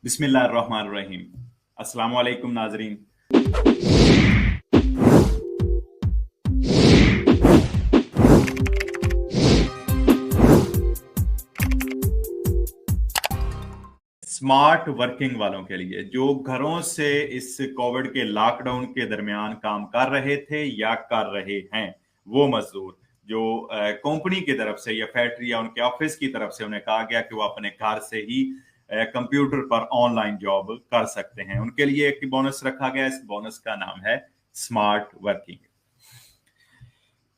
बिस्मिल्लाहिर्रहमानिर्रहीम। अस्सलामु अलैकुम नाजरीन। स्मार्ट वर्किंग वालों के लिए जो घरों से इस कोविड के लॉकडाउन के दरमियान काम कर रहे थे या कर रहे हैं, वो मजदूर जो कंपनी की तरफ से या फैक्ट्री या उनके ऑफिस की तरफ से उन्हें कहा गया कि वो अपने घर से ही कंप्यूटर पर ऑनलाइन जॉब कर सकते हैं, उनके लिए एक बोनस रखा गया। इस बोनस का नाम है स्मार्ट वर्किंग।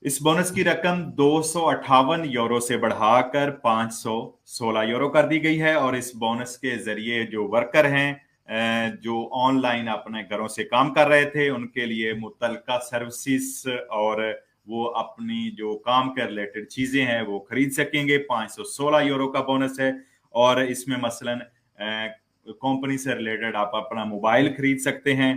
इस बोनस की रकम 258 यूरो से बढ़ाकर 516 यूरो कर दी गई है और इस बोनस के जरिए जो वर्कर हैं, जो ऑनलाइन अपने घरों से काम कर रहे थे, उनके लिए मुतलका सर्विसेज और वो अपनी जो काम के रिलेटेड चीजें हैं वो खरीद सकेंगे। 516 यूरो का बोनस है और इसमें मसलन कंपनी से रिलेटेड आप अपना मोबाइल खरीद सकते हैं,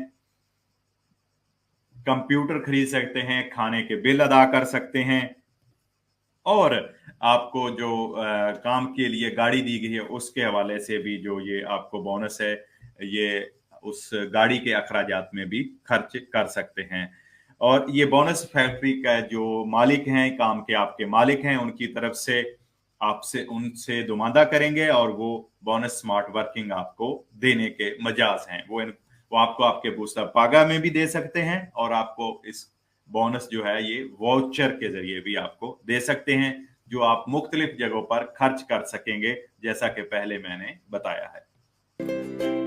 कंप्यूटर खरीद सकते हैं, खाने के बिल अदा कर सकते हैं और आपको जो काम के लिए गाड़ी दी गई है उसके हवाले से भी जो ये आपको बोनस है, ये उस गाड़ी के अखराजात में भी खर्च कर सकते हैं। और ये बोनस फैक्ट्री का जो मालिक हैं, काम के आपके मालिक हैं, उनकी तरफ से आपसे उनसे दुमादा करेंगे और वो बोनस स्मार्ट वर्किंग आपको देने के मजाज हैं। वो आपको आपके बूस्टर पागा में भी दे सकते हैं और आपको इस बोनस जो है ये वाउचर के जरिए भी आपको दे सकते हैं, जो आप मुख्तलिफ जगहों पर खर्च कर सकेंगे, जैसा कि पहले मैंने बताया है।